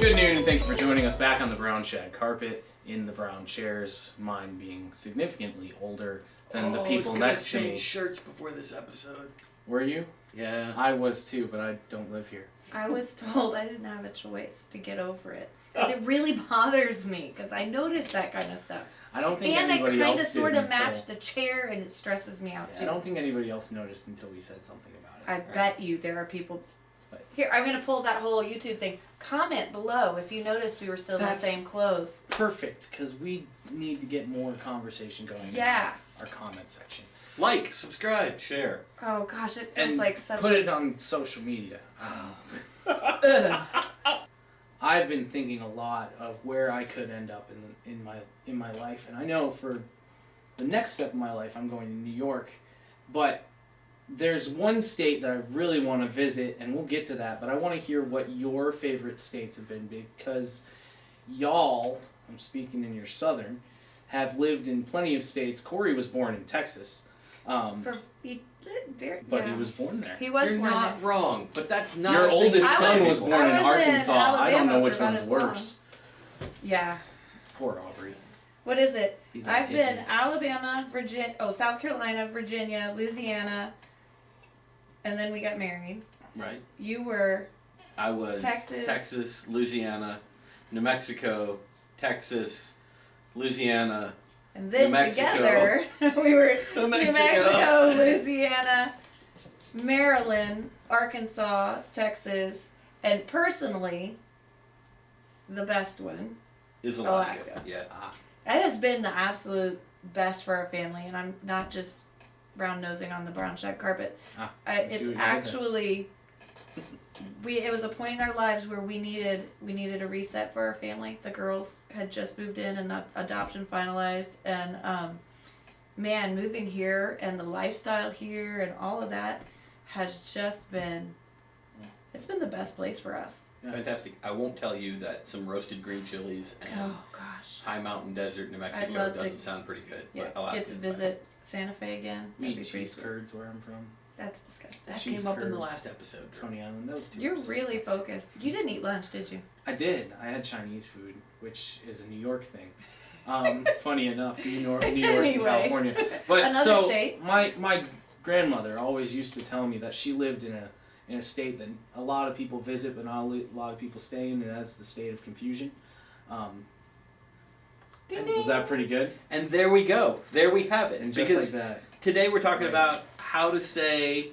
Good noon, and thank you for joining us back on the brown shag carpet, in the brown chairs, mine being significantly older than the people next to me. I was shirts before this episode. Were you? Yeah. I was too, but I don't live here. I was told I didn't have a choice to get over it. Because it really bothers me, because I notice that kind of stuff. I don't think and anybody I else kind of did sort of until... match the chair, and it stresses me out too. I don't think anybody else noticed until we said something about it. I bet you there are people... Here, I'm going to pull that whole YouTube thing. Comment below if you noticed we were still in the same clothes. Perfect, because we need to get more conversation going in our comment section. Like, subscribe, share. Oh gosh, it feels like such put it on social media. I've been thinking a lot of where I could end up in my life, and I know for the next step in my life I'm going to New York, but there's one state that I really want to visit, and we'll get to that, but I want to hear what your favorite states have been, because y'all, I'm speaking in your southern, have lived in plenty of states. Corey was born in Texas. But he was born there. He was You're born not there. wrong, but that's not Your a thing oldest son was people. born in I was in Arkansas. I don't know Alabama which for about one's as long. worse. Yeah. Poor Aubrey. What is it? He's not I've been picky. Alabama, South Carolina, Virginia, Louisiana, and then we got married. Right. You were... I was Texas, Louisiana, New Mexico, Texas, Louisiana, And then New Mexico. together, we were New New Mexico. Mexico, Louisiana, Maryland, Arkansas, Texas, and personally, the best one. is Alaska. Alaska. Yeah. That has been the absolute best for our family, and I'm not just brown nosing on the brown shag carpet. It's actually it was a point in our lives where we needed a reset for our family. The girls had just moved in and the adoption finalized, and man, moving here and the lifestyle here and all of that has just been it's been the best place for us. Yeah. Fantastic. I won't tell you that some roasted green chilies and Oh gosh. high mountain desert New I'd Mexico love to- doesn't sound pretty good. Yeah, but Alaska's get to the best. visit Santa Fe again. That'd Meat be pretty cheese sweet. curds, where I'm from. That's disgusting. That Cheese came up in the curds. last episode. Coney Island. Those two. You're episodes really ago. focused. You didn't eat lunch, did you? I did. I had Chinese food, which is a New York thing. Funny enough, New York Anyway. and California. But Another so state. my grandmother always used to tell me that she lived in a state that a lot of people visit, but not a lot of people stay in, and that's the state of confusion. Ding, Was that pretty good? And there we go. There we have it. And just because like that. today we're talking Right. about how to say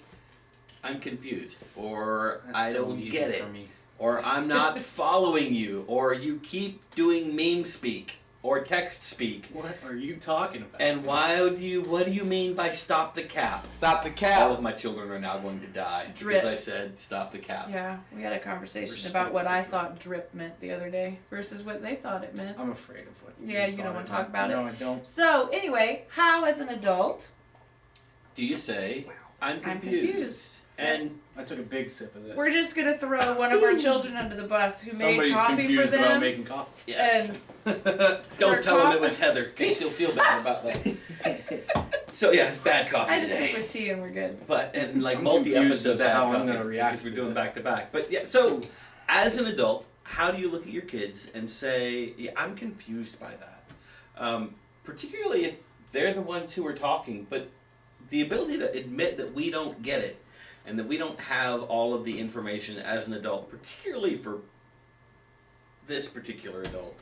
I'm confused, or That's I so don't easy get for it, me. or I'm not following you, or you keep doing meme speak or text speak. What are you talking about? And what do you mean by stop the cap? Stop the All cap. of my children are now going to die Drip. because I said stop the cap. Yeah, we had a conversation Respect about what the I drip. thought drip meant the other day versus what they thought it meant. I'm afraid of what. Yeah, you don't thought wanna it talk meant. about it? No, I don't. So, anyway, how as an adult, Do you say I'm I'm confused? confused. And I took a big sip of this. We're just going to throw one of our children under the bus who Somebody's made coffee for confused about them. making coffee. yeah. And Don't tell coffee. them it was Heather, because she'll feel bad about that. So yeah, it's bad coffee I just today. stick with tea and we're good. But and like I'm multi confused as episodes to how bad I'm coffee gonna react because we're to doing this. back to back. But yeah, so as an adult, how do you look at your kids and say, yeah, I'm confused by that? Particularly if they're the ones who are talking, but the ability to admit that we don't get it and that we don't have all of the information as an adult, particularly for this particular adult,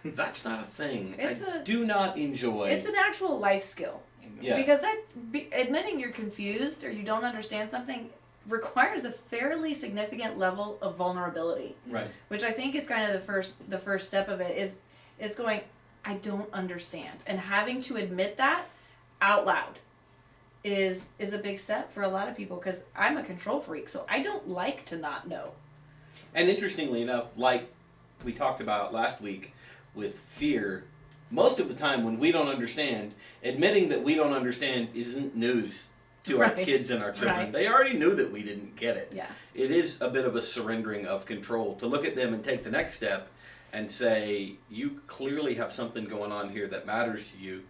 that's not a thing. I do not enjoy. It's an actual life skill. Yeah. Because admitting you're confused or you don't understand something requires a fairly significant level of vulnerability. Right. Which I think is kind of the first step of it is going, I don't understand. And having to admit that out loud is a big step for a lot of people, because I'm a control freak, so I don't like to not know. And interestingly enough, like we talked about last week with fear, most of the time when we don't understand, admitting that we don't understand isn't news to our Right. kids and our children. Right. They already knew that we didn't get it. Yeah. It is a bit of a surrendering of control to look at them and take the next step and say, you clearly have something going on here that matters to you.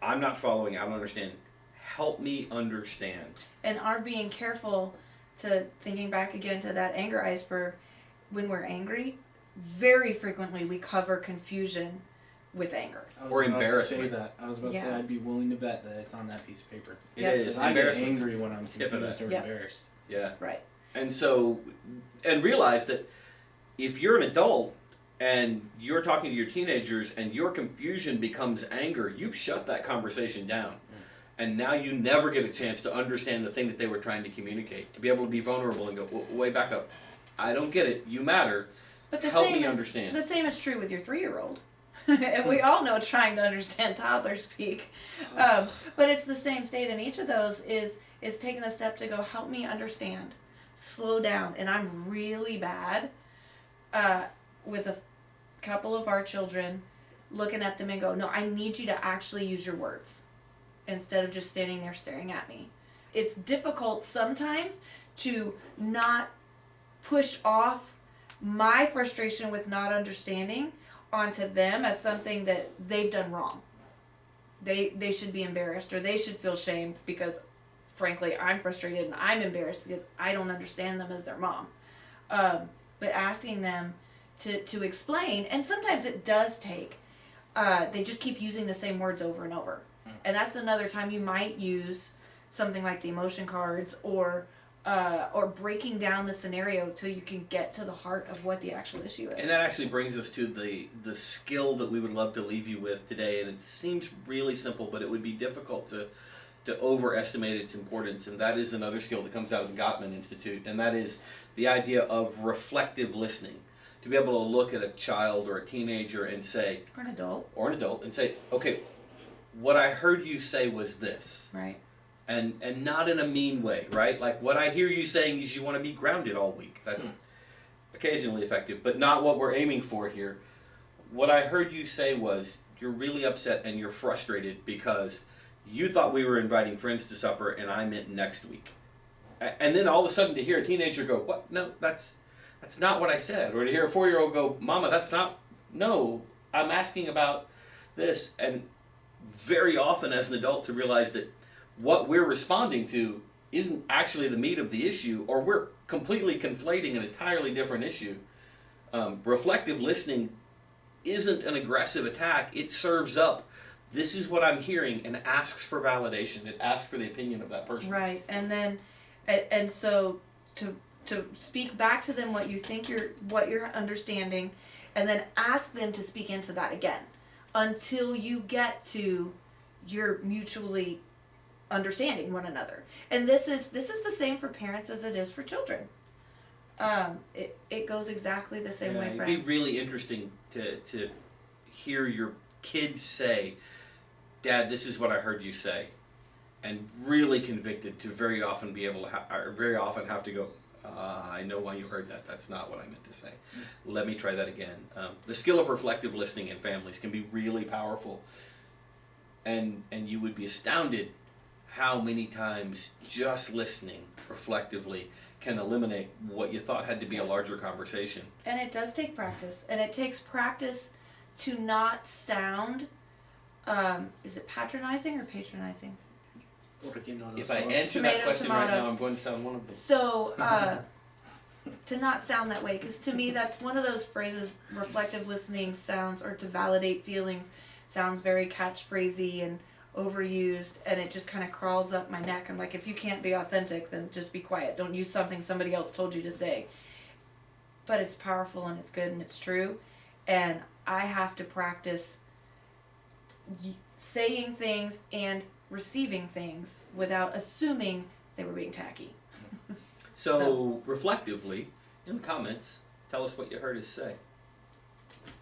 I'm not following, I don't understand. Help me understand. And our being careful to thinking back again to that anger iceberg, when we're angry, very frequently we cover confusion with anger. Or embarrassment. I was about to say I'd be willing to bet that it's on that piece of paper. It is. I get angry when I'm confused or Yep. embarrassed. Yeah. Right. And so, and realize that if you're an adult and you're talking to your teenagers and your confusion becomes anger, you've shut that conversation down. And now you never get a chance to understand the thing that they were trying to communicate. To be able to be vulnerable and go, way back up. I don't get it. You matter. But Help me understand. The same is true with your 3-year-old. And we all know trying to understand toddler speak. But it's the same state, and each of those is taking the step to go, help me understand. Slow down. And I'm really bad with a couple of our children looking at them and go, no, I need you to actually use your words instead of just standing there staring at me. It's difficult sometimes to not push off my frustration with not understanding onto them as something that they've done wrong. They should be embarrassed, or they should feel shame because, frankly, I'm frustrated and I'm embarrassed because I don't understand them as their mom. But asking them to explain, and sometimes it does take, they just keep using the same words over and over. And that's another time you might use something like the emotion cards or breaking down the scenario till you can get to the heart of what the actual issue is. And that actually brings us to the skill that we would love to leave you with today. And it seems really simple, but it would be difficult to overestimate its importance. And that is another skill that comes out of the Gottman Institute. And that is the idea of reflective listening. To be able to look at a child or a teenager and say... Or an adult. Or an adult and say, okay, what I heard you say was this. Right. And not in a mean way, right? Like, what I hear you saying is you want to be grounded all week. That's occasionally effective, but not what we're aiming for here. What I heard you say was you're really upset and you're frustrated because you thought we were inviting friends to supper and I meant next week. And then all of a sudden to hear a teenager go, what? No, that's not what I said. Or to hear a 4-year-old go, Mama, that's not... No, I'm asking about this. And very often as an adult to realize that what we're responding to isn't actually the meat of the issue, or we're completely conflating an entirely different issue. Reflective listening isn't an aggressive attack. It serves up, this is what I'm hearing, and asks for validation. It asks for the opinion of that person. Right, and then, and so to speak back to them what you think what you're understanding, and then ask them to speak into that again until you get to you're mutually understanding one another. And this is the same for parents as it is for children. It goes exactly the same way, friends. It'd be really interesting to hear your kids say, Dad, this is what I heard you say, and really convicted to very often be able to very often have to go, I know why you heard that. That's not what I meant to say. Let me try that again. The skill of reflective listening in families can be really powerful, and you would be astounded how many times just listening reflectively can eliminate what you thought had to be a larger conversation. And it does take practice, and it takes practice to not sound, is it patronizing or patronizing? If I answer that question right now, I'm going to sound one of them. So, to not sound that way, because to me that's one of those phrases, reflective listening sounds, or to validate feelings, sounds very catchphrasey and overused, and it just kind of crawls up my neck. I'm like, if you can't be authentic, then just be quiet. Don't use something somebody else told you to say. But it's powerful, and it's good, and it's true, and I have to practice saying things and receiving things without assuming they were being tacky. So reflectively, in the comments, tell us what you heard us say.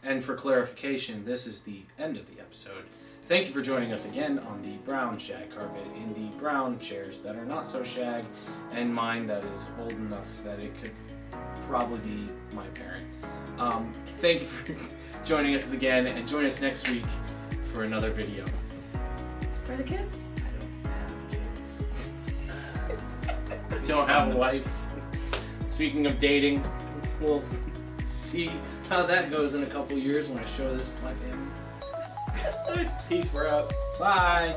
And for clarification, this is the end of the episode. Thank you for joining us again on the brown shag carpet in the brown chairs that are not so shag, and mine that is old enough that it could probably be my parent. Thank you for joining us again, and join us next week for another video. For the kids? I don't have kids. I don't have a wife. Speaking of dating, we'll see how that goes in a couple years when I show this to my family. Peace, we're out. Bye.